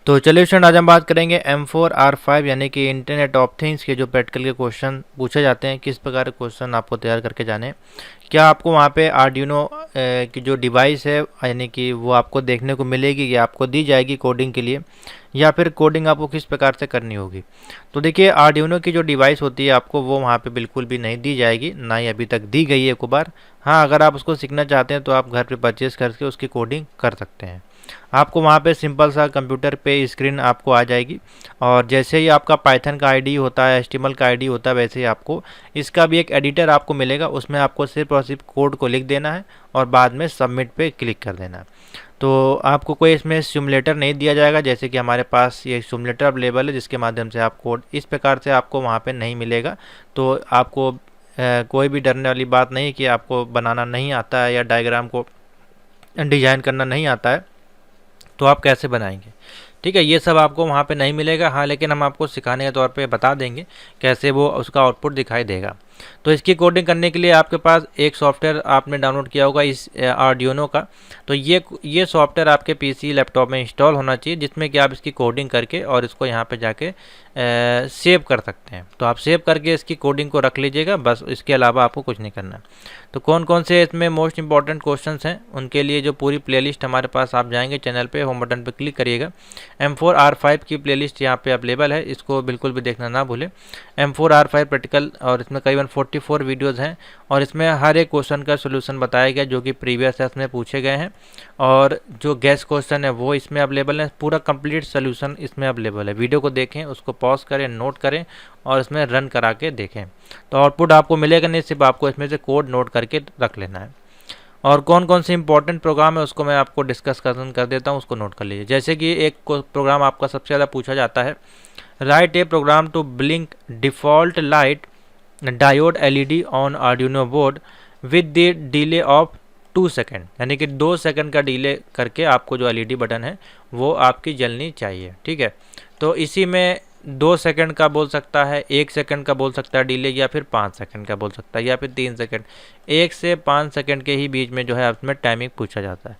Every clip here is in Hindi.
तो चलिए स्टूडेंट, आज हम बात करेंगे M4R5 यानी कि इंटरनेट ऑफ थिंग्स के जो प्रैक्टिकल के क्वेश्चन पूछे जाते हैं, किस प्रकार के क्वेश्चन आपको तैयार करके जाने हैं। क्या आपको वहाँ पे आर्डिनो की जो डिवाइस है यानी कि वो आपको देखने को मिलेगी या आपको दी जाएगी कोडिंग के लिए, या फिर कोडिंग आपको किस प्रकार से करनी होगी। तो देखिए, आर्डिनो की जो डिवाइस होती है आपको वो वहाँ पे बिल्कुल भी नहीं दी जाएगी, ना ही अभी तक दी गई है एक बार। हाँ, अगर आप उसको सीखना चाहते हैं तो आप घर पे परचेज़ करके उसकी कोडिंग कर सकते हैं। आपको वहाँ पे सिंपल सा कंप्यूटर पे स्क्रीन आपको आ जाएगी, और जैसे ही आपका पाइथन का आईडी होता है, एचटीएमएल का आईडी होता है, वैसे ही आपको इसका भी एक एडिटर आपको मिलेगा। उसमें आपको सिर्फ और सिर्फ कोड को लिख देना है और बाद में सबमिट पे क्लिक कर देना है। तो आपको कोई इसमें सिमुलेटर नहीं दिया जाएगा, जैसे कि हमारे पास ये सिमुलेटर अवेलेबल है जिसके माध्यम से आप कोड इस प्रकार से आपको वहाँ पे नहीं मिलेगा। तो आपको कोई भी डरने वाली बात नहीं कि आपको बनाना नहीं आता है या डायग्राम को डिजाइन करना नहीं आता है तो आप कैसे बनाएंगे। ठीक है, ये सब आपको वहाँ पे नहीं मिलेगा। हाँ, लेकिन हम आपको सिखाने के तौर पे बता देंगे कैसे वो उसका आउटपुट दिखाई देगा। तो इसकी कोडिंग करने के लिए आपके पास एक सॉफ्टवेयर आपने डाउनलोड किया होगा इस आर्डिनो का। तो ये सॉफ्टवेयर आपके पीसी लैपटॉप में इंस्टॉल होना चाहिए, जिसमें कि आप इसकी कोडिंग करके और इसको यहाँ पे जाके सेव कर सकते हैं। तो आप सेव करके इसकी कोडिंग को रख लीजिएगा, बस इसके अलावा आपको कुछ नहीं करना। तो कौन कौन से इसमें मोस्ट इंपॉर्टेंट क्वेश्चंस हैं उनके लिए जो पूरी प्लेलिस्ट हमारे पास, आप जाएंगे चैनल पे, होम बटन पे क्लिक करिएगा। M4R5 की प्लेलिस्ट यहाँ पे अवेलेबल है, इसको बिल्कुल भी देखना ना भूलें। M4R5 प्रैक्टिकल, और इसमें करीबन 44 वीडियोज़ हैं, और इसमें हर एक क्वेश्चन का सोल्यूशन बताया गया जो कि प्रीवियस ईयर्स में पूछे गए हैं, और जो गेस्ट क्वेश्चन है वो इसमें अवेलेबल है। पूरा कंप्लीट सोल्यूशन इसमें अवेलेबल है। वीडियो को देखें, उसको पॉज करें, नोट करें और इसमें रन करा के देखें। तो आउटपुट आपको मिलेगा नहीं, सिर्फ आपको इसमें से कोड नोट करके रख लेना है। और कौन कौन से इंपॉर्टेंट प्रोग्राम है उसको मैं आपको डिस्कस कर देता हूँ, उसको नोट कर लीजिए। जैसे कि एक प्रोग्राम आपका सबसे ज़्यादा पूछा जाता है, write a program to blink default light diode LED on Arduino board with the delay of 2 second, यानी कि 2 सेकेंड का डिले करके आपको जो एलईडी बटन है वो आपकी जलनी चाहिए। ठीक है, तो इसी में 2 सेकंड का बोल सकता है, 1 सेकंड का बोल सकता है डिले, या फिर 5 सेकंड का बोल सकता है, या फिर 3 सेकंड। 1 से 5 सेकंड के ही बीच में जो है इसमें टाइमिंग पूछा जाता है।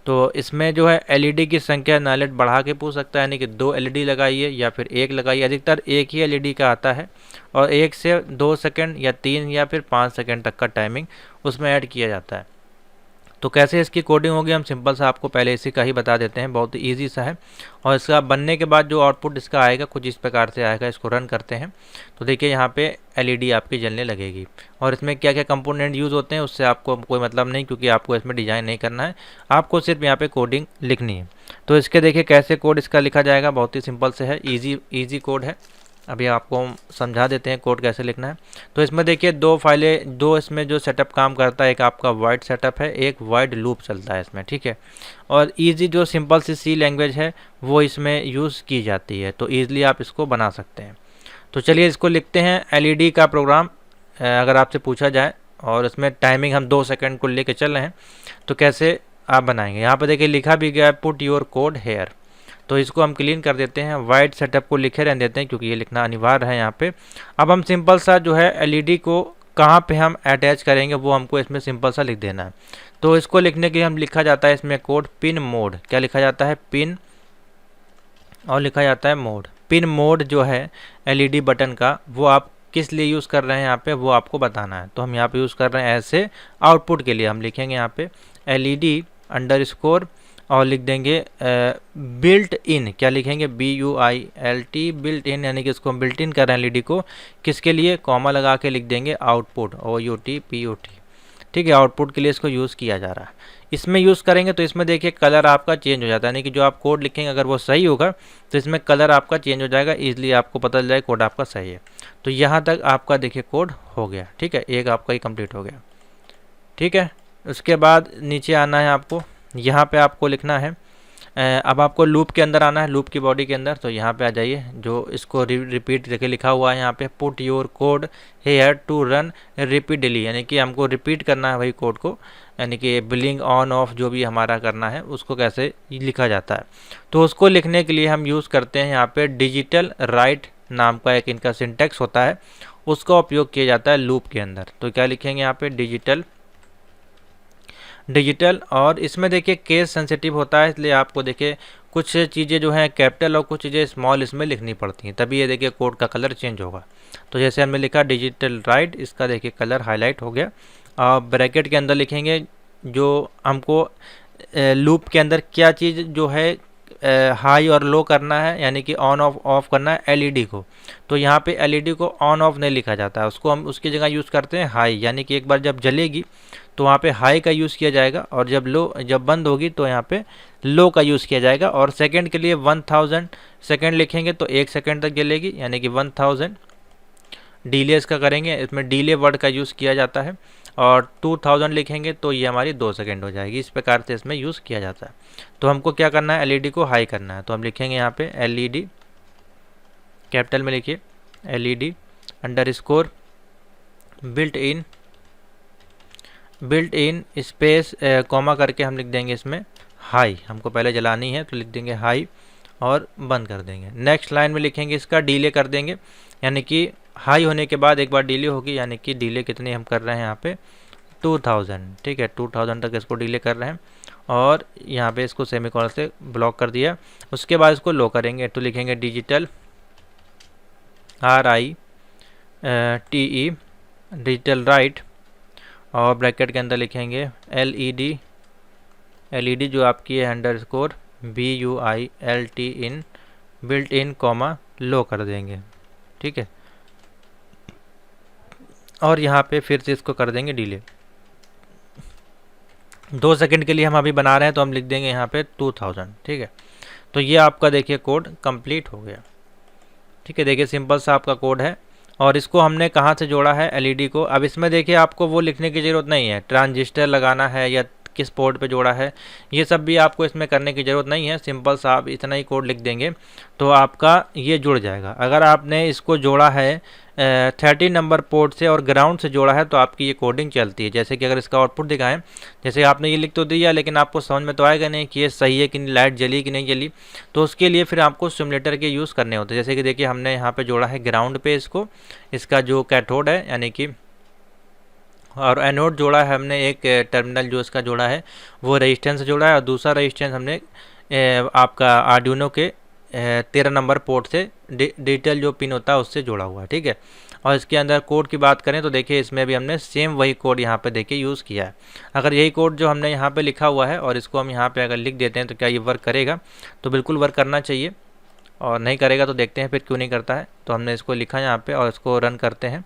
तो इसमें जो है एलईडी की संख्या नालेट बढ़ा के पूछ सकता है, यानी कि 2 एलईडी लगाइए या फिर 1 लगाइए। अधिकतर एक ही एलईडी का आता है, और 1 से 2 सेकंड या 3 या फिर 5 सेकंड तक का टाइमिंग उसमें ऐड किया जाता है। तो कैसे इसकी कोडिंग होगी हम सिंपल सा आपको पहले इसी का ही बता देते हैं, बहुत ईजी सा है। और इसका बनने के बाद जो आउटपुट इसका आएगा कुछ इस प्रकार से आएगा। इसको रन करते हैं तो देखिए यहाँ पे एलईडी आपकी जलने लगेगी। और इसमें क्या क्या कंपोनेंट यूज़ होते हैं उससे आपको कोई मतलब नहीं, क्योंकि आपको इसमें डिज़ाइन नहीं करना है, आपको सिर्फ यहाँ पे कोडिंग लिखनी है। तो इसके देखिए कैसे कोड इसका लिखा जाएगा, बहुत ही सिंपल से है, ईजी कोड है। अभी आपको हम समझा देते हैं कोड कैसे लिखना है। तो इसमें देखिए 2 फाइलें, 2 इसमें जो सेटअप काम करता है, एक आपका वाइड सेटअप है, एक वाइड लूप चलता है इसमें। ठीक है, और ईजी जो सिंपल सी सी लैंग्वेज है वो इसमें यूज़ की जाती है, तो ईजिली आप इसको बना सकते हैं। तो चलिए इसको लिखते हैं। एलईडी का प्रोग्राम अगर आपसे पूछा जाए और इसमें टाइमिंग हम 2 सेकंड को लेके चल रहे हैं, तो कैसे आप बनाएंगे। यहाँ पर देखिए लिखा भी गया है, पुट योर कोड हेयर। तो इसको हम क्लीन कर देते हैं, वाइड सेटअप को लिखे रहने देते हैं क्योंकि ये लिखना अनिवार्य है यहाँ पे। अब हम सिंपल सा जो है एलईडी को कहाँ पे हम अटैच करेंगे वो हमको इसमें सिंपल सा लिख देना है। तो इसको लिखने के लिए हम लिखा जाता है इसमें कोड पिन मोड। क्या लिखा जाता है? पिन, और लिखा जाता है मोड। पिन मोड जो है एलईडी बटन का, वो आप किस लिए यूज़ कर रहे हैं यहाँ पे वो आपको बताना है। तो हम यहाँ पे यूज़ कर रहे हैं ऐसे आउटपुट के लिए। हम लिखेंगे यहाँ पे एलईडी अंडरस्कोर और लिख देंगे बिल्ट इन। क्या लिखेंगे? BUILT, बिल्ट इन, यानी कि इसको हम बिल्ट इन कर रहे हैं एलईडी को। किसके लिए? कॉमा लगा के लिख देंगे आउटपुट, OUTPUT। ठीक है, आउटपुट के लिए इसको यूज़ किया जा रहा है। इसमें यूज़ करेंगे तो इसमें देखिए कलर आपका चेंज हो जाता है, यानी कि जो आप कोड लिखेंगे अगर वो सही होगा तो इसमें कलर आपका चेंज हो जाएगा, ईजिली आपको पता चल जाएगा कोड आपका सही है। तो यहाँ तक आपका देखिए कोड हो गया। ठीक है, एक आपका ही कंप्लीट हो गया। ठीक है, उसके बाद नीचे आना है आपको, यहाँ पे आपको लिखना है, अब आपको लूप के अंदर आना है, लूप की बॉडी के अंदर। तो यहाँ पे आ जाइए, जो इसको रिपीट देखिए लिखा हुआ है यहाँ पे, put your code here to run repeatedly, यानी कि हमको रिपीट करना है वही कोड को, यानी कि बिलिंग ऑन ऑफ जो भी हमारा करना है उसको कैसे लिखा जाता है। तो उसको लिखने के लिए हम यूज़ करते हैं यहाँ पे डिजिटल राइट नाम का एक इनका सिंटेक्स होता है, उसका उपयोग किया जाता है लूप के अंदर। तो क्या लिखेंगे यहाँ पे? डिजिटल, और इसमें देखिए केस सेंसिटिव होता है, इसलिए आपको देखिए कुछ चीज़ें जो हैं कैपिटल और कुछ चीज़ें स्मॉल इसमें लिखनी पड़ती हैं, तभी ये देखिए कोड का कलर चेंज होगा। तो जैसे हमने लिखा डिजिटल राइट, इसका देखिए कलर हाईलाइट हो गया। और ब्रैकेट के अंदर लिखेंगे जो हमको लूप के अंदर क्या चीज़ जो है हाई और लो करना है, यानी कि ऑन ऑफ करना है एलईडी को। तो यहाँ पे एलईडी को ऑन ऑफ नहीं लिखा जाता है, उसको हम उसकी जगह यूज़ करते हैं हाई, यानी कि एक बार जब जलेगी तो वहाँ पे हाई का यूज़ किया जाएगा, और जब बंद होगी तो यहाँ पे लो का यूज़ किया जाएगा। और सेकंड के लिए 1000 सेकंड लिखेंगे तो 1 सेकंड तक जलेगी, यानी कि 1000। डिले इसका करेंगे, इसमें डिले वर्ड का यूज़ किया जाता है। और 2000 लिखेंगे तो ये हमारी 2 सेकंड हो जाएगी। इस प्रकार से इसमें यूज़ किया जाता है। तो हमको क्या करना है, एलईडी को हाई करना है, तो हम लिखेंगे यहाँ पे एलईडी, कैपिटल में लिखिए LED underscore built in space comma करके हम लिख देंगे इसमें हाई। हमको पहले जलानी है तो लिख देंगे हाई और बंद कर देंगे। नेक्स्ट लाइन में लिखेंगे इसका डिले कर देंगे, यानी कि हाई होने के बाद एक बार डिले होगी, यानी कि डिले कितनी हम कर रहे हैं यहाँ पे 2000, ठीक है 2000 तक इसको डिले कर रहे हैं। और यहाँ पे इसको सेमीकोलन से ब्लॉक कर दिया। उसके बाद इसको लो करेंगे तो लिखेंगे डिजिटल RITE डिजिटल राइट, और ब्रैकेट के अंदर लिखेंगे एलईडी जो आपकी है underscore BUILT in built in comma low कर देंगे, ठीक है। और यहाँ पे फिर से इसको कर देंगे डिले। 2 सेकंड के लिए हम अभी बना रहे हैं तो हम लिख देंगे यहाँ पे 2000, ठीक है। तो ये आपका देखिए कोड कंप्लीट हो गया, ठीक है। देखिए सिंपल सा आपका कोड है। और इसको हमने कहाँ से जोड़ा है, एलईडी को। अब इसमें देखिए आपको वो लिखने की ज़रूरत नहीं है, ट्रांजिस्टर लगाना है या किस पोर्ट पे जोड़ा है, ये सब भी आपको इसमें करने की ज़रूरत नहीं है। सिंपल सा आप इतना ही कोड लिख देंगे तो आपका ये जुड़ जाएगा। अगर आपने इसको जोड़ा है 13 नंबर पोर्ट से और ग्राउंड से जोड़ा है तो आपकी ये कोडिंग चलती है। जैसे कि अगर इसका आउटपुट दिखाएं, जैसे आपने ये लिख तो दिया लेकिन आपको समझ में तो आएगा नहीं कि ये सही है कि नहीं, लाइट जली कि नहीं जली। तो उसके लिए फिर आपको सिमुलेटर के यूज़ करने होते हैं। जैसे कि देखिए हमने यहाँ पे जोड़ा है ग्राउंड पे इसका जो कैथोड है यानी कि, और एनोड जोड़ा है हमने एक टर्मिनल जो इसका जोड़ा है वो रेजिस्टेंस जोड़ा है, और दूसरा रेजिस्टेंस हमने आपका आर्डुइनो के 13 नंबर पोर्ट से डिजिटल जो पिन होता है उससे जोड़ा हुआ है, ठीक है। और इसके अंदर कोड की बात करें तो देखिए इसमें भी हमने सेम वही कोड यहाँ पे देखिए यूज़ किया है। अगर यही कोड जो हमने यहाँ पे लिखा हुआ है और इसको हम यहाँ पे अगर लिख देते हैं तो क्या ये वर्क करेगा, तो बिल्कुल वर्क करना चाहिए। और नहीं करेगा तो देखते हैं फिर क्यों नहीं करता है। तो हमने इसको लिखा यहाँ पर और इसको रन करते हैं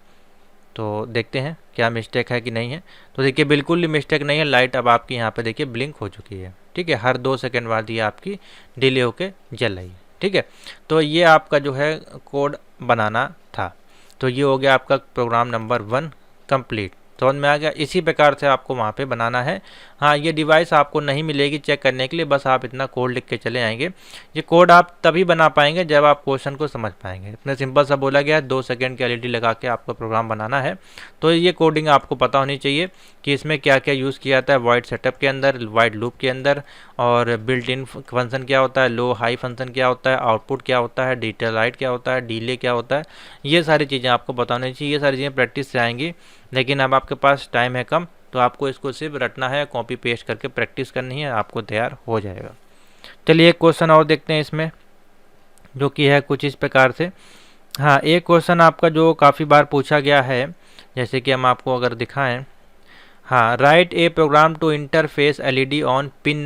तो देखते हैं क्या मिस्टेक है कि नहीं है। तो देखिए बिल्कुल भी मिस्टेक नहीं है, लाइट अब आपकी यहाँ पे देखिए ब्लिंक हो चुकी है, ठीक है। हर 2 सेकंड बाद ये आपकी डिले होके जल रही है, ठीक है। तो ये आपका जो है कोड बनाना था। तो ये हो गया आपका प्रोग्राम नंबर 1 कंप्लीट। समझ में आ गया। इसी प्रकार से आपको वहाँ पे बनाना है। हाँ, ये डिवाइस आपको नहीं मिलेगी चेक करने के लिए, बस आप इतना कोड लिख के चले आएंगे। ये कोड आप तभी बना पाएंगे जब आप क्वेश्चन को समझ पाएंगे। इतना सिंपल सा बोला गया है, 2 सेकंड की एलईडी लगा के आपको प्रोग्राम बनाना है। तो ये कोडिंग आपको पता होनी चाहिए कि इसमें क्या क्या यूज़ किया जाता है वाइड सेटअप के अंदर, वाइड लूप के अंदर, और बिल्ट इन फंक्शन क्या होता है, लो हाई फंक्शन क्या होता है, आउटपुट क्या होता है, डिजिटल राइट क्या होता है, डिले क्या होता है। ये सारी चीज़ें आपको पता होनी चाहिए। ये सारी चीज़ें प्रैक्टिस से आएंगी, लेकिन अब आपके पास टाइम है कम, तो आपको इसको सिर्फ रटना है, कॉपी पेस्ट करके प्रैक्टिस करनी है, आपको तैयार हो जाएगा। चलिए एक क्वेश्चन और देखते हैं इसमें, जो कि है कुछ इस प्रकार से। हाँ, एक क्वेश्चन आपका जो काफ़ी बार पूछा गया है, जैसे कि हम आपको अगर दिखाएं। हाँ, write a program to interface LED on pin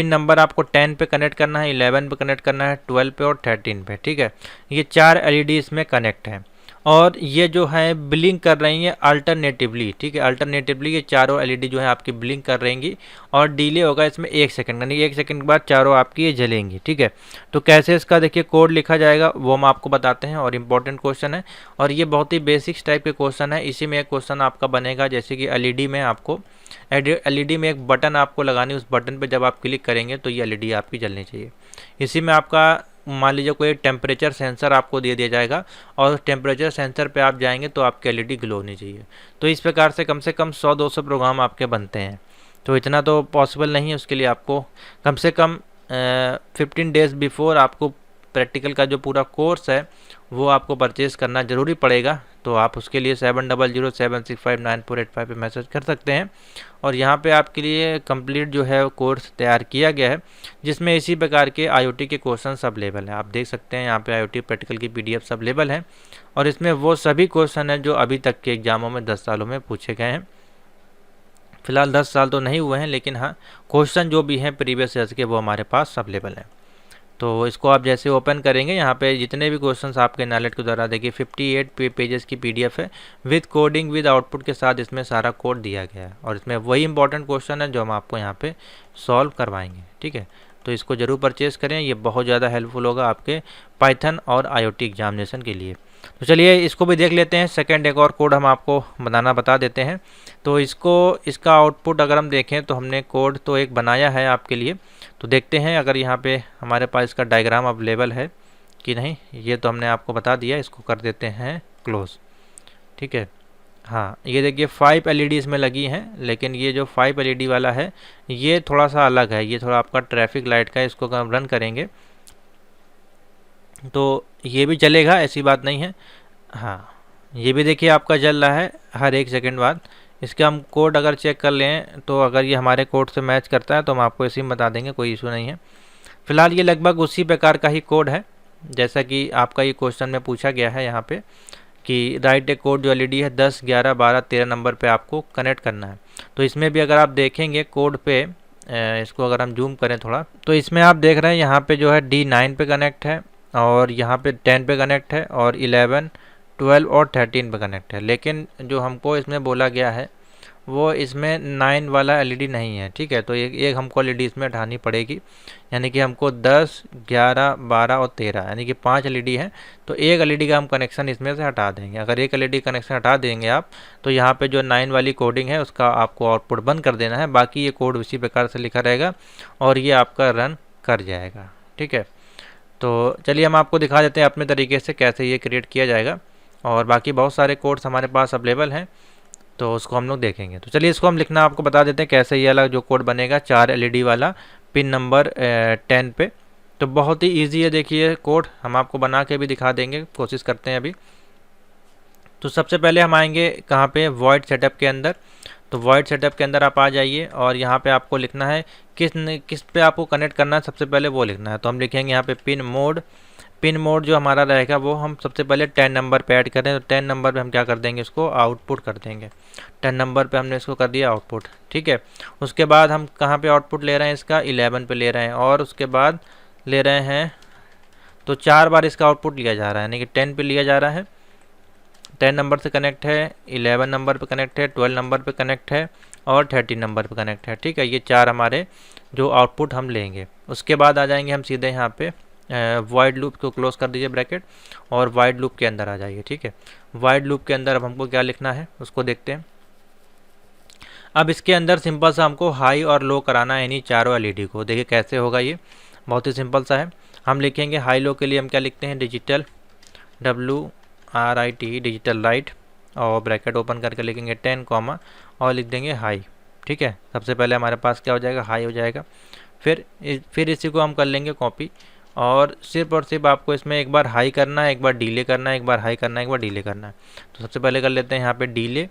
number आपको 10 पे कनेक्ट करना है, 11 पे कनेक्ट करना है, 12 पे और 13 पे, ठीक है। ये 4 एलईडी इसमें कनेक्ट है और ये जो है ब्लिंक कर रही हैं अल्टरनेटिवली, ठीक है। अल्टरनेटिवली ये चारों एलईडी जो है आपकी ब्लिंक कर रहेंगी और डिले होगा इसमें 1 सेकंड, यानी 1 सेकंड के बाद चारों आपकी ये जलेंगी, ठीक है। तो कैसे इसका देखिए कोड लिखा जाएगा वो हम आपको बताते हैं, और इम्पॉर्टेंट क्वेश्चन है और ये बहुत ही बेसिक्स टाइप के क्वेश्चन है। इसी में एक क्वेश्चन आपका बनेगा, जैसे कि एलईडी में आपको एलईडी में एक बटन आपको लगानी, उस बटन पर जब आप क्लिक करेंगे तो ये एलईडी आपकी जलनी चाहिए। इसी में आपका मान लीजिए कोई टेम्परेचर सेंसर आपको दे दिया जाएगा और टेम्परेचर सेंसर पे आप जाएंगे तो आपकी एलईडी ग्लो होनी चाहिए। तो इस प्रकार से कम 100-200 प्रोग्राम आपके बनते हैं। तो इतना तो पॉसिबल नहीं है, उसके लिए आपको कम से कम 15 डेज़ बिफोर आपको प्रैक्टिकल का जो पूरा कोर्स है वो आपको परचेज़ करना ज़रूरी पड़ेगा, तो आप उसके लिए 7007659485 पे मैसेज कर सकते हैं। और यहाँ पे आपके लिए कंप्लीट जो है कोर्स तैयार किया गया है, जिसमें इसी प्रकार के IoT के क्वेश्चन अवेलेबल हैं। आप देख सकते हैं यहाँ पे IoT प्रैक्टिकल की PDF अवेलेबल है, और इसमें वो सभी क्वेश्चन हैं जो अभी तक के एग्जामों में 10 सालों में पूछे गए हैं। फिलहाल 10 साल तो नहीं हुए हैं, लेकिन हाँ क्वेश्चन जो भी हैं प्रीवियस ईयर्स के वो हमारे पास अवेलेबल हैं। तो इसको आप जैसे ओपन करेंगे, यहाँ पे जितने भी क्वेश्चंस आपके नालेट के द्वारा देखिए 58 पेजेस की PDF है विद कोडिंग विद आउटपुट के साथ। इसमें सारा कोड दिया गया है, और इसमें वही इंपॉर्टेंट क्वेश्चन है जो हम आपको यहाँ पे सॉल्व करवाएंगे। ठीक है, तो इसको ज़रूर परचेज़ करें, ये बहुत ज़्यादा हेल्पफुल होगा आपके पाइथन और IoT एग्जामिनेशन के लिए। तो चलिए इसको भी देख लेते हैं। सेकंड एक और कोड हम आपको बनाना बता देते हैं। तो इसका आउटपुट अगर हम देखें तो हमने कोड तो एक बनाया है आपके लिए, तो देखते हैं अगर यहाँ पे हमारे पास इसका डायग्राम अवेलेबल है कि नहीं। ये तो हमने आपको बता दिया, इसको कर देते हैं क्लोज। ठीक है, हाँ ये देखिए 5 LED इसमें लगी हैं, लेकिन ये जो 5 LED वाला है ये थोड़ा सा अलग है, ये थोड़ा आपका ट्रैफिक लाइट का है। इसको हम रन करेंगे तो ये भी चलेगा, ऐसी बात नहीं है। हाँ ये भी देखिए आपका चल रहा है हर 1 सेकंड बाद। इसका हम कोड अगर चेक कर लें तो अगर ये हमारे कोड से मैच करता है तो हम आपको इसी में बता देंगे, कोई इशू नहीं है। फिलहाल ये लगभग उसी प्रकार का ही कोड है जैसा कि आपका ये क्वेश्चन में पूछा गया है यहाँ पे कि राइट ए कोड जो LED है 10, 11, 12, 13 नंबर पे आपको कनेक्ट करना है। तो इसमें भी अगर आप देखेंगे कोड पे, इसको अगर हम जूम करें थोड़ा, तो इसमें आप देख रहे हैं यहाँ पे जो है D9 पे कनेक्ट है, और यहाँ पे 10 पे कनेक्ट है, और 11, 12 और 13 पे कनेक्ट है। लेकिन जो हमको इसमें बोला गया है वो इसमें 9 वाला LED नहीं है। ठीक है, तो एक हमको LED इसमें हटानी पड़ेगी, यानी कि हमको 10, 11, 12 और 13 यानी कि 5 LED हैं। तो एक LED का हम कनेक्शन इसमें से हटा देंगे। अगर एक LED कनेक्शन हटा देंगे आप, तो यहाँ पे जो 9 वाली कोडिंग है उसका आपको आउटपुट बंद कर देना है। बाकी ये कोड उसी प्रकार से लिखा रहेगा और ये आपका रन कर जाएगा। ठीक है, तो चलिए हम आपको दिखा देते हैं अपने तरीके से कैसे ये क्रिएट किया जाएगा, और बाकी बहुत सारे कोड्स हमारे पास अवेलेबल हैं तो उसको हम लोग देखेंगे। तो चलिए इसको हम लिखना आपको बता देते हैं कैसे ये वाला जो कोड बनेगा 4 LED वाला पिन नंबर 10 पे। तो बहुत ही ईजी है, देखिए कोड हम आपको बना के भी दिखा देंगे, कोशिश करते हैं अभी। तो सबसे पहले हम आएंगे कहाँ पे, वॉइड सेटअप के अंदर। तो वॉइड सेटअप के अंदर आप आ जाइए और यहाँ पे आपको लिखना है किस पे आपको कनेक्ट करना है, सबसे पहले वो लिखना है। तो हम लिखेंगे यहाँ पे पिन मोड जो हमारा रहेगा वो हम सबसे पहले 10 नंबर पे ऐड करें। तो 10 नंबर पे हम क्या कर देंगे, इसको आउटपुट कर देंगे। 10 नंबर पे हमने इसको कर दिया आउटपुट। ठीक है, उसके बाद हम कहाँ पे आउटपुट ले रहे हैं, इसका 11 पे ले रहे हैं, और उसके बाद ले रहे हैं तो 4 बार इसका आउटपुट लिया जा रहा है, यानी कि 10 पे लिया जा रहा है, 10 नंबर से कनेक्ट है, 11 नंबर पे कनेक्ट है, 12 नंबर पे कनेक्ट है, और 13 नंबर पे कनेक्ट है। ठीक है, ये 4 हमारे जो आउटपुट हम लेंगे। उसके बाद आ जाएंगे हम सीधे यहाँ पे वाइड लूप को क्लोज कर दीजिए ब्रैकेट, और वाइड लूप के अंदर आ जाइए। ठीक है, वाइड लूप के अंदर अब हमको क्या लिखना है उसको देखते हैं। अब इसके अंदर सिंपल सा हमको हाई और लो कराना है इन्हीं चारों LED को। देखिए कैसे होगा, ये बहुत ही सिंपल सा है। हम लिखेंगे हाई लो के लिए हम क्या लिखते हैं, डिजिटल WRIT डिजिटल लाइट, और ब्रैकेट ओपन करके लिखेंगे 10 कॉमा और लिख देंगे हाई। ठीक है, सबसे पहले हमारे पास क्या हो जाएगा, हाई हो जाएगा। फिर इसी को हम कर लेंगे कॉपी, और सिर्फ आपको इसमें एक बार हाई करना है, एक बार डिले करना है, एक बार हाई करना है, एक बार डिले करना है। तो सबसे पहले कर लेते हैं यहाँ पे डिले,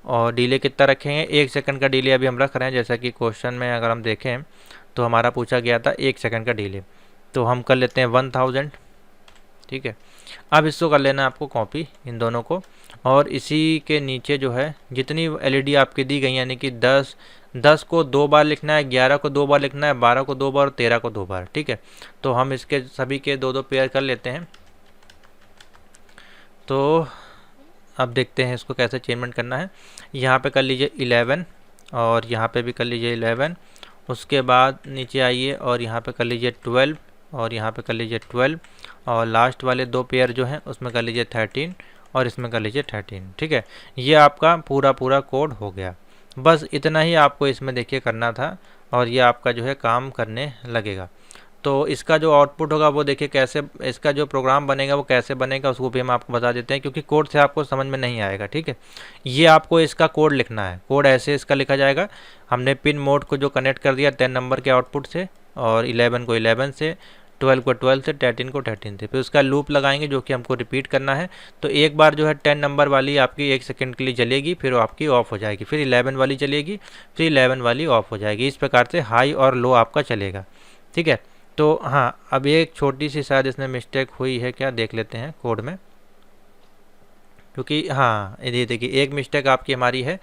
और डिले कितना रखेंगे, 1 सेकंड का डिले अभी हम रख रहे हैं। जैसा कि क्वेश्चन में अगर हम देखें तो हमारा पूछा गया था 1 सेकंड का डिले, तो हम कर लेते हैं 1000। ठीक है, अब इसको कर लेना है आपको कॉपी इन दोनों को, और इसी के नीचे जो है जितनी LED आपकी दी गई, यानी कि 10 को 2 बार लिखना है, 11 को 2 बार लिखना है, 12 को 2 बार और 13 को 2 बार। ठीक है, तो हम इसके सभी के 2-2 पेयर कर लेते हैं। तो अब देखते हैं इसको कैसे चेंजमेंट करना है। यहाँ पे कर लीजिए 11, और यहाँ पे भी कर लीजिए 11। उसके बाद नीचे आइए और यहाँ पे कर लीजिए 12, और यहाँ पे कर लीजिए 12, और लास्ट वाले 2 पेयर जो हैं उसमें कर लीजिए 13, और इसमें कर लीजिए 13। ठीक है, ये आपका पूरा कोड हो गया। बस इतना ही आपको इसमें देखिए करना था, और ये आपका जो है काम करने लगेगा। तो इसका जो आउटपुट होगा वो देखिए कैसे, इसका जो प्रोग्राम बनेगा वो कैसे बनेगा उसको भी हम आपको बता देते हैं, क्योंकि कोड से आपको समझ में नहीं आएगा। ठीक है, ये आपको इसका कोड लिखना है। कोड ऐसे इसका लिखा जाएगा, हमने पिन मोड को जो कनेक्ट कर दिया 10 नंबर के आउटपुट से, और 11 को 11 से, 12 को 12 से, 13 को 13 से, फिर उसका लूप लगाएंगे जो कि हमको रिपीट करना है। तो एक बार जो है 10 नंबर वाली आपकी 1 सेकंड के लिए जलेगी, फिर वो आपकी ऑफ हो जाएगी, फिर 11 वाली चलेगी, फिर 11 वाली ऑफ हो जाएगी। इस प्रकार से हाई और लो आपका चलेगा, ठीक है। तो हाँ, अब एक छोटी सी शायद इसमें मिस्टेक हुई है, क्या देख लेते हैं कोड में, क्योंकि हाँ ये देखिए एक मिस्टेक आपकी हमारी है,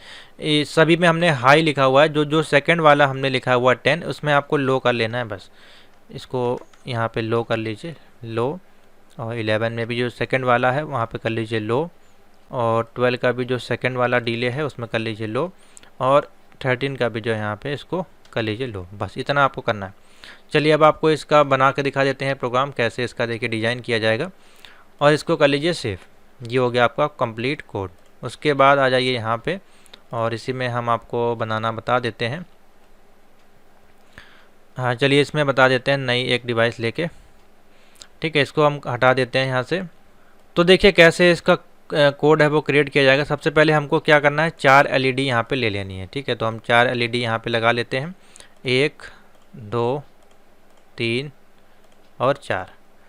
सभी में हमने हाई लिखा हुआ है, जो जो सेकंड वाला हमने लिखा हुआ 10 उसमें आपको लो कर लेना है बस। इसको यहाँ पे लो कर लीजिए, लो, और 11 में भी जो सेकंड वाला है वहाँ पे कर लीजिए लो, और 12 का भी जो सेकंड वाला डिले है उसमें कर लीजिए लो, और 13 का भी जो है यहाँ पे इसको कर लीजिए लो। बस इतना आपको करना है। चलिए अब आपको इसका बना के दिखा देते हैं प्रोग्राम, कैसे इसका देखिए डिज़ाइन किया जाएगा, और इसको कर लीजिए सेव। ये हो गया आपका कंप्लीट कोड। उसके बाद आ जाइए यहाँ पे, और इसी में हम आपको बनाना बता देते हैं। हाँ चलिए इसमें बता देते हैं नई एक डिवाइस लेके, ठीक है। इसको हम हटा देते हैं यहाँ से। तो देखिए कैसे इसका कोड है वो क्रिएट किया जाएगा। सबसे पहले हमको क्या करना है, 4 LED यहाँ पे ले लेनी है, ठीक है। तो हम 4 LED यहाँ पे लगा लेते हैं, 1 2 3 और 4,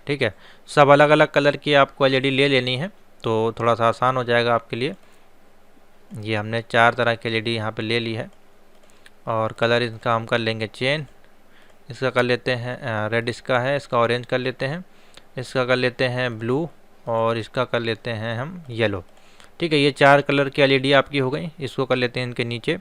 ठीक है। सब अलग अलग कलर की आपको LED ले लेनी है, तो थोड़ा सा आसान हो जाएगा आपके लिए। ये हमने 4 तरह की LED यहाँ पे ले ली है, और कलर इसका हम कर लेंगे चेंज। इसका कर लेते हैं रेड, इसका है, इसका ऑरेंज कर लेते हैं, इसका कर लेते हैं ब्लू, और इसका कर लेते हैं हम येलो, ठीक है। ये 4 कलर की LED आपकी हो गई। इसको कर लेते हैं इनके नीचे।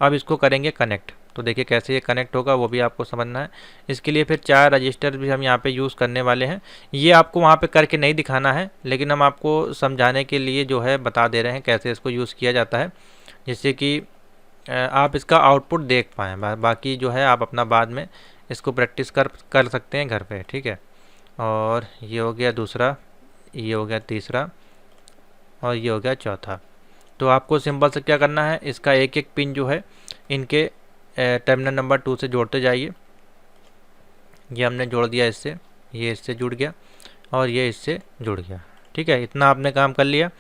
अब इसको करेंगे कनेक्ट। तो देखिए कैसे ये कनेक्ट होगा वो भी आपको समझना है। इसके लिए फिर 4 रजिस्टर भी हम यहाँ पे यूज़ करने वाले हैं। ये आपको वहाँ पे करके नहीं दिखाना है, लेकिन हम आपको समझाने के लिए जो है बता दे रहे हैं कैसे इसको यूज़ किया जाता है, जिससे कि आप इसका आउटपुट देख पाएँ। बाकी जो है आप अपना बाद में इसको प्रैक्टिस कर सकते हैं घर पे, ठीक है। और ये हो गया दूसरा, ये हो गया तीसरा, और ये हो गया चौथा। तो आपको सिंपल से क्या करना है, इसका एक एक पिन जो है इनके टर्मिनल नंबर 2 से जोड़ते जाइए। ये हमने जोड़ दिया इससे, ये इससे जुड़ गया, और ये इससे जुड़ गया, ठीक है। इतना आपने काम कर लिया।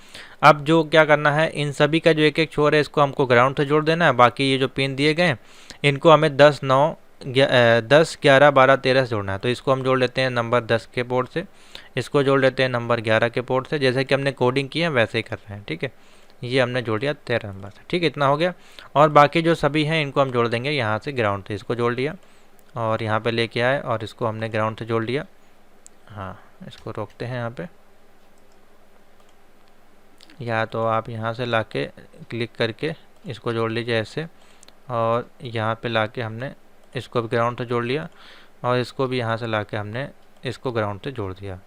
अब जो क्या करना है, इन सभी का जो एक एक छोर है इसको हमको ग्राउंड से जोड़ देना है। बाकी ये जो पिन दिए गए हैं इनको हमें 10 10 11 12 13 से जोड़ना है। तो इसको हम जोड़ लेते हैं नंबर 10 के पोर्ट से, इसको जोड़ लेते हैं नंबर 11 के पोर्ट से। जैसे कि हमने कोडिंग की है वैसे ही कर रहे हैं, ठीक है। ये हमने जोड़ दिया 13 नंबर से, ठीक है। इतना हो गया। और बाकी जो सभी हैं इनको हम जोड़ देंगे यहाँ से ग्राउंड से। इसको जोड़ लिया और यहाँ पे लेके आए, और इसको हमने ग्राउंड से जोड़ लिया। हाँ, इसको रोकते हैं यहाँ पे, या तो आप यहाँ से लाके क्लिक करके इसको जोड़ लीजिए ऐसे, और यहाँ पे लाके हमने इसको भी ग्राउंड से जोड़ लिया, और इसको भी यहाँ से लाके हमने इसको ग्राउंड से जोड़ दिया,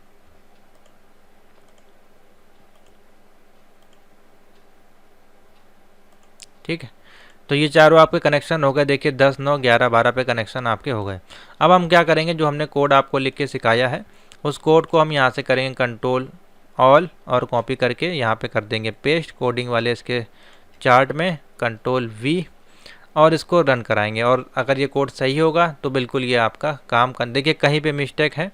ठीक है। तो ये चारों आपके कनेक्शन हो गए। देखिए 10 9 11 12 पे कनेक्शन आपके हो गए। अब हम क्या करेंगे, जो हमने कोड आपको लिख के सिखाया है उस कोड को हम यहाँ से करेंगे कंट्रोल ऑल, और कॉपी करके यहाँ पे कर देंगे पेस्ट कोडिंग वाले इसके चार्ट में, कंट्रोल V, और इसको रन कराएंगे। और अगर ये कोड सही होगा तो बिल्कुल ये आपका काम कर। देखिए कहीं पे मिस्टेक है,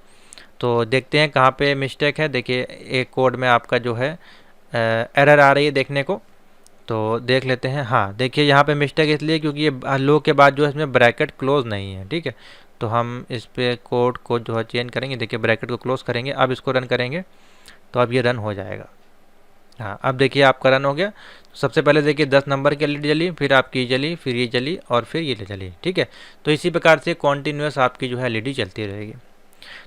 तो देखते हैं कहाँ पे मिस्टेक है। देखिए एक कोड में आपका जो है एरर आ रही है देखने को, तो देख लेते हैं। हाँ देखिए यहाँ पे मिस्टेक इसलिए क्योंकि ये लो के बाद जो है इसमें ब्रैकेट क्लोज नहीं है, ठीक है। तो हम इस पे कोड को जो है चेंज करेंगे। देखिए ब्रैकेट को क्लोज करेंगे, अब इसको रन करेंगे तो अब ये रन हो जाएगा। हाँ अब देखिए आपका रन हो गया। सबसे पहले देखिए 10 नंबर की एलईडी जली, फिर आपकी जली, फिर ये जली, और फिर ये जली, ठीक है। तो इसी प्रकार से कॉन्टीन्यूस आपकी जो है एलईडी चलती रहेगी।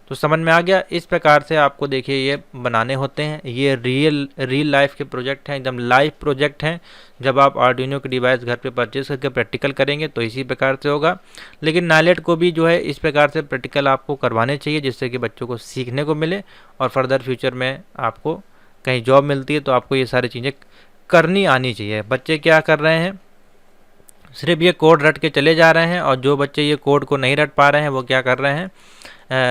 तो समझ में आ गया। इस प्रकार से आपको देखिए ये बनाने होते हैं। ये रियल लाइफ के प्रोजेक्ट हैं, एकदम लाइव प्रोजेक्ट हैं। जब आप आर्डिनो की डिवाइस घर पे परचेज करके प्रैक्टिकल करेंगे तो इसी प्रकार से होगा। लेकिन नाइलेट को भी जो है इस प्रकार से प्रैक्टिकल आपको करवाने चाहिए, जिससे कि बच्चों को सीखने को मिले, और फर्दर फ्यूचर में आपको कहीं जॉब मिलती है तो आपको ये सारी चीज़ें करनी आनी चाहिए। बच्चे क्या कर रहे हैं, सिर्फ ये कोड रट के चले जा रहे हैं, और जो बच्चे ये कोड को नहीं रट पा रहे हैं वो क्या कर रहे हैं,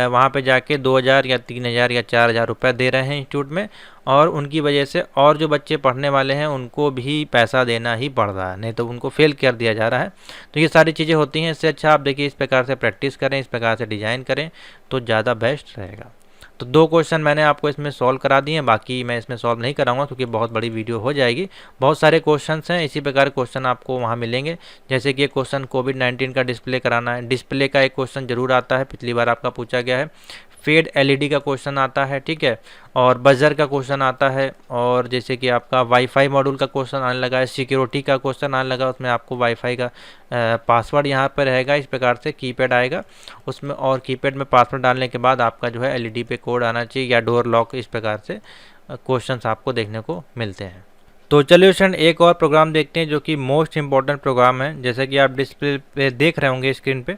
वहाँ पे जाके 2000 या 3000 या 4000 रुपये दे रहे हैं इंस्टीट्यूट में, और उनकी वजह से और जो बच्चे पढ़ने वाले हैं उनको भी पैसा देना ही पड़ रहा है, नहीं तो उनको फेल कर दिया जा रहा है। तो ये सारी चीज़ें होती हैं। इससे अच्छा आप देखिए इस प्रकार से प्रैक्टिस करें, इस प्रकार से डिज़ाइन करें तो ज़्यादा बेस्ट रहेगा। तो 2 क्वेश्चन मैंने आपको इसमें सॉल्व करा दिए हैं, बाकी मैं इसमें सॉल्व नहीं कराऊंगा क्योंकि बहुत बड़ी वीडियो हो जाएगी। बहुत सारे क्वेश्चंस हैं, इसी प्रकार क्वेश्चन आपको वहाँ मिलेंगे। जैसे कि ये क्वेश्चन कोविड-19 का डिस्प्ले कराना है, डिस्प्ले का एक क्वेश्चन जरूर आता है, पिछली बार आपका पूछा गया है। फेड एलईडी का क्वेश्चन आता है, ठीक है, और बजर का क्वेश्चन आता है, और जैसे कि आपका वाईफाई मॉड्यूल का क्वेश्चन आने लगा है, सिक्योरिटी का क्वेश्चन आने लगा, उसमें आपको वाईफाई का पासवर्ड यहाँ पर रहेगा, इस प्रकार से कीपैड आएगा उसमें, और कीपैड में पासवर्ड डालने के बाद आपका जो है एलईडी पे कोड आना चाहिए या डोर लॉक, इस प्रकार से क्वेश्चंस आपको देखने को मिलते हैं। तो चलिए स्टूडेंट एक और प्रोग्राम देखते हैं जो कि मोस्ट इम्पॉर्टेंट प्रोग्राम है। जैसे कि आप डिस्प्ले पे देख रहे होंगे स्क्रीन पे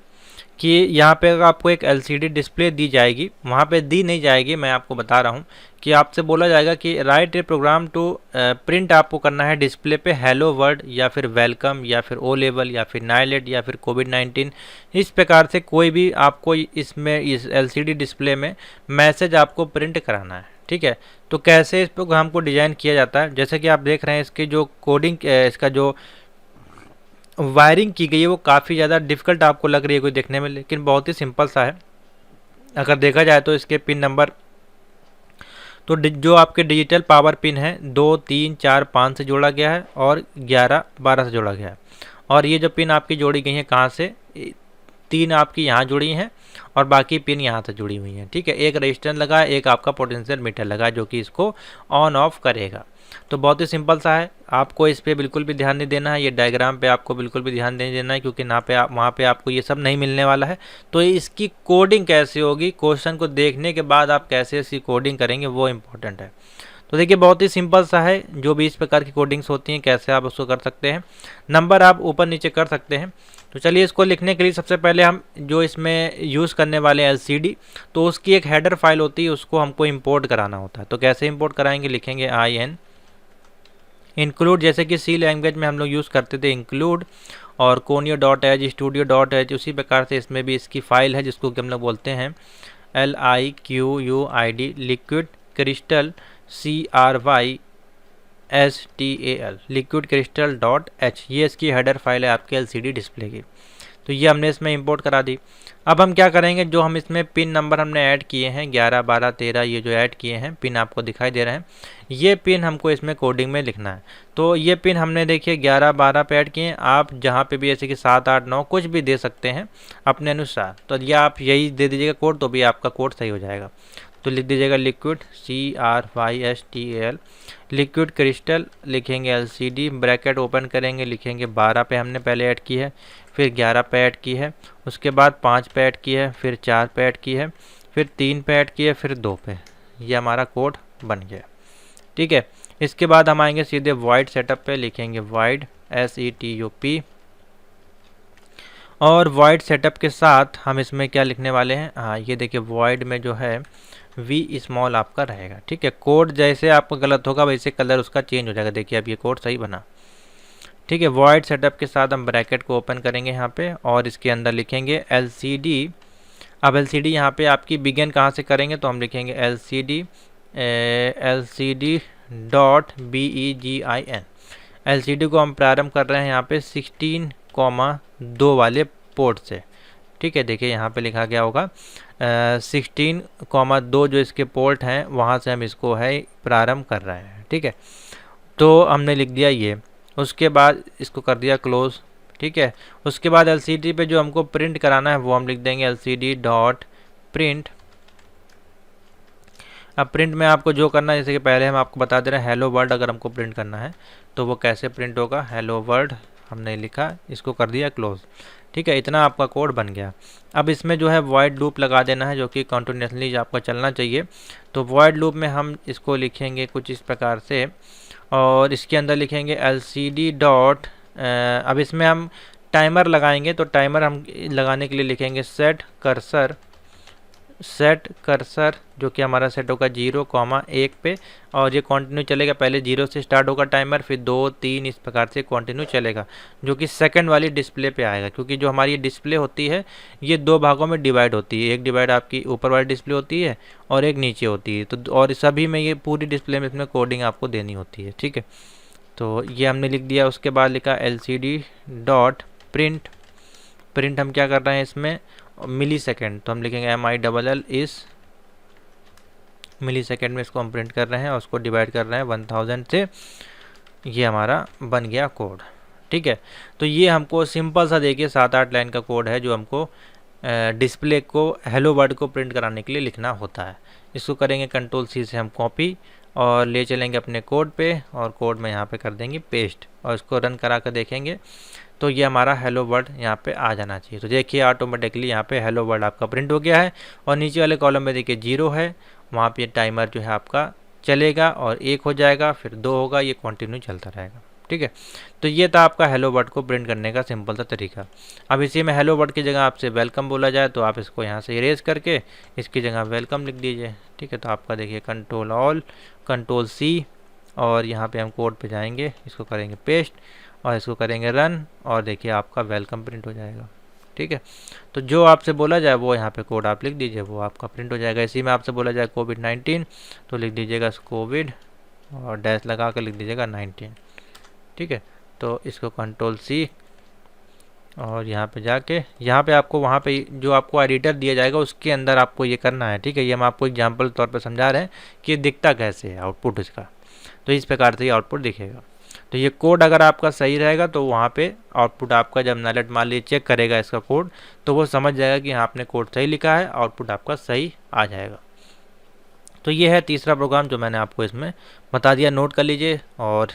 कि यहाँ पे आपको एक एलसीडी डिस्प्ले दी जाएगी, वहाँ पे दी नहीं जाएगी, मैं आपको बता रहा हूँ कि आपसे बोला जाएगा कि write a program to print आपको करना है डिस्प्ले पे हेलो वर्ल्ड या फिर वेलकम या फिर ओ लेवल या फिर नाइलेट या फिर कोविड-19, इस प्रकार से कोई भी आपको इसमें इस एलसीडी डिस्प्ले में मैसेज आपको प्रिंट कराना है, ठीक है। तो कैसे इस प्रोग्राम को डिज़ाइन किया जाता है, जैसे कि आप देख रहे हैं इसकी जो कोडिंग, इसका जो वायरिंग की गई है वो काफ़ी ज़्यादा डिफ़िकल्ट आपको लग रही है कोई देखने में, लेकिन बहुत ही सिंपल सा है अगर देखा जाए तो। इसके पिन नंबर तो जो आपके डिजिटल पावर पिन है 2, 3, 4, 5 से जोड़ा गया है और 11, 12 से जोड़ा गया है। और ये जो पिन आपकी जोड़ी गई है कहाँ से, 3 आपकी यहाँ जुड़ी हैं और बाकी पिन यहाँ से जुड़ी हुई हैं, ठीक है। एक रजिस्टर लगा है, एक आपका पोटेंशियल मीटर लगा है जो कि इसको ऑन ऑफ करेगा। तो बहुत ही सिंपल सा है, आपको इस पे बिल्कुल भी ध्यान नहीं देना है, ये डायग्राम पे आपको बिल्कुल भी ध्यान नहीं देना है, क्योंकि ना पे वहाँ पे आपको ये सब नहीं मिलने वाला है। तो इसकी कोडिंग कैसे होगी, क्वेश्चन को देखने के बाद आप कैसे इसकी कोडिंग करेंगे वो इम्पोर्टेंट है। तो देखिए बहुत ही सिंपल सा है, जो भी इस प्रकार की कोडिंग्स होती हैं कैसे आप उसको कर सकते हैं, नंबर आप ऊपर नीचे कर सकते हैं। तो चलिए इसको लिखने के लिए सबसे पहले हम जो इसमें यूज़ करने वाले हैं एलसीडी, तो उसकी एक हेडर फाइल होती है, उसको हमको इंपोर्ट कराना होता है। तो कैसे इंपोर्ट कराएंगे, लिखेंगे IN इंक्लूड, जैसे कि सी लैंग्वेज में हम लोग यूज़ करते थे इंक्लूड, और conio.h, studio.h, उसी प्रकार से इसमें भी इसकी फ़ाइल है जिसको कि हम लोग बोलते हैं LIQUID liquid crystal CRYSTAL liquid crystal .h, ये इसकी हेडर फाइल है आपके एलसीडी डिस्प्ले की। तो ये हमने इसमें इंपोर्ट करा दी। अब हम क्या करेंगे, जो हम इसमें पिन नंबर हमने ऐड किए हैं 11, 12, 13, ये जो ऐड किए हैं पिन आपको दिखाई दे रहे हैं, ये पिन हमको इसमें कोडिंग में लिखना है। तो ये पिन हमने देखिए 11, 12 पे ऐड किए हैं, आप जहाँ पे भी जैसे कि 7, 8, 9 कुछ भी दे सकते हैं अपने अनुसार। तो ये आप यही दे दीजिएगा कोड, तो भी आपका कोड सही हो जाएगा। तो लिख दीजिएगा लिक्विड CRYSTAL लिक्विड क्रिस्टल, लिखेंगे LCD, ब्रैकेट ओपन करेंगे, लिखेंगे 12 पे हमने पहले ऐड की है, फिर 11 पे ऐड की है, उसके बाद 5 पे ऐड की है, फिर 4 पे ऐड की है, फिर 3 पे ऐड की है, फिर 2 पे। ये हमारा कोड बन गया, ठीक है। इसके बाद हम आएंगे सीधे वॉइड सेटअप पे, लिखेंगे वॉइड SETUP, और वॉइड सेटअप के साथ हम इसमें क्या लिखने वाले हैं, हाँ ये देखिए वॉइड में जो है V स्मॉल आपका रहेगा, ठीक है। कोड जैसे आपका गलत होगा वैसे कलर उसका चेंज हो जाएगा, देखिए अब ये कोड सही बना, ठीक है। वॉइड सेटअप के साथ हम ब्रैकेट को ओपन करेंगे यहाँ पे, और इसके अंदर लिखेंगे LCD। अब LCD यहाँ पे आपकी बिगिन कहाँ से करेंगे, तो हम लिखेंगे LCD .BEGIN, LCD को हम प्रारंभ कर रहे हैं यहाँ पे 16,2 वाले पोर्ट से, ठीक है। देखिए यहाँ पे लिखा गया होगा 16,2 जो इसके पोर्ट हैं वहाँ से हम इसको है प्रारंभ कर रहे हैं, ठीक है। तो हमने लिख दिया ये, उसके बाद इसको कर दिया क्लोज, ठीक है। उसके बाद LCD पे जो हमको प्रिंट कराना है वो हम लिख देंगे LCD.print। अब प्रिंट में आपको जो करना है, जैसे कि पहले हम आपको बता दे रहे हैं हेलो वर्ल्ड अगर हमको प्रिंट करना है तो वो कैसे प्रिंट होगा, हेलो वर्ल्ड हमने लिखा, इसको कर दिया क्लोज, ठीक है। इतना आपका कोड बन गया। अब इसमें जो है वॉइड लूप लगा देना है जो कि कंटिन्यूसली आपका चलना चाहिए। तो वॉइड लूप में हम इसको लिखेंगे कुछ इस प्रकार से, और इसके अंदर लिखेंगे LCD डॉट, अब इसमें हम टाइमर लगाएंगे, तो टाइमर हम लगाने के लिए लिखेंगे सेट कर्सर जो कि हमारा सेट होगा 0,1 पे, और ये कंटिन्यू चलेगा, पहले 0 से स्टार्ट होगा टाइमर, फिर 2, 3 इस प्रकार से कंटिन्यू चलेगा, जो कि सेकंड वाली डिस्प्ले पे आएगा। क्योंकि जो हमारी डिस्प्ले होती है ये 2 भागों में डिवाइड होती है, एक डिवाइड आपकी ऊपर वाली डिस्प्ले होती है और एक नीचे होती है। तो और सभी में ये पूरी डिस्प्ले में इसमें कोडिंग आपको देनी होती है, ठीक है। तो ये हमने लिख दिया। उसके बाद लिखा LCD.print, प्रिंट हम क्या कर रहे हैं इसमें मिली सेकेंड, तो हम लिखेंगे MILL इस मिली सेकेंड में इसको हम प्रिंट कर रहे हैं और उसको डिवाइड कर रहे हैं 1000 से। ये हमारा बन गया कोड, ठीक है। तो ये हमको सिंपल सा देखिए 7-8 लाइन का कोड है जो हमको डिस्प्ले को हेलो वर्ड को प्रिंट कराने के लिए लिखना होता है। इसको करेंगे कंट्रोल सी से हम कॉपी और ले चलेंगे अपने कोड पे और कोड में यहाँ पे कर देंगे पेस्ट और इसको रन करा कर देखेंगे तो ये हमारा हेलो वर्ड यहाँ पे आ जाना चाहिए। तो देखिए ऑटोमेटिकली यहाँ पे हेलो वर्ड आपका प्रिंट हो गया है और नीचे वाले कॉलम में देखिए 0 है, वहाँ पे टाइमर जो है आपका चलेगा और 1 हो जाएगा, फिर 2 होगा, ये कंटिन्यू चलता रहेगा। ठीक है, तो ये था आपका हेलो वर्ड को प्रिंट करने का सिंपल सा तरीका। अब इसी में हेलो वर्ड की जगह आपसे वेलकम बोला जाए तो आप इसको यहाँ से इरेज करके इसकी जगह वेलकम लिख दीजिए। ठीक है, तो आपका देखिए कंट्रोल ऑल कंट्रोल सी और यहाँ पे हम कोड पे जाएंगे, इसको करेंगे पेस्ट और इसको करेंगे रन और देखिए आपका वेलकम प्रिंट हो जाएगा। ठीक है, तो जो आपसे बोला जाए वो यहाँ पे कोड आप लिख दीजिए, वो आपका प्रिंट हो जाएगा। इसी में आपसे बोला जाए कोविड-19 तो लिख दीजिएगा कोविड और डैश लगा कर लिख दीजिएगा 19। ठीक है, तो इसको कंट्रोल सी और यहाँ पे जाके यहाँ पे आपको वहाँ पे जो आपको एडिटर दिया जाएगा उसके अंदर आपको ये करना है। ठीक है, ये हम आपको एग्जांपल तौर पे समझा रहे हैं कि दिखता कैसे है आउटपुट इसका, तो इस प्रकार से ये आउटपुट दिखेगा। तो ये कोड अगर आपका सही रहेगा तो वहाँ पे आउटपुट आपका जब नलेट मान लीजिए चेक करेगा इसका कोड तो वो समझ जाएगा कि हाँ आपने कोड सही लिखा है, आउटपुट आपका सही आ जाएगा। तो ये है तीसरा प्रोग्राम जो मैंने आपको इसमें बता दिया, नोट कर लीजिए और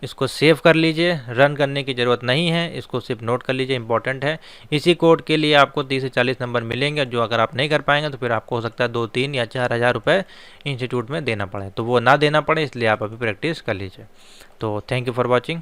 इसको सेव कर लीजिए। रन करने की ज़रूरत नहीं है, इसको सिर्फ नोट कर लीजिए, इंपॉर्टेंट है। इसी कोड के लिए आपको 30 से 40 नंबर मिलेंगे, जो अगर आप नहीं कर पाएंगे तो फिर आपको हो सकता है 2, 3 या 4 हज़ार रुपये इंस्टीट्यूट में देना पड़े, तो वो ना देना पड़े इसलिए आप अभी प्रैक्टिस कर लीजिए। तो थैंक यू फॉर वॉचिंग।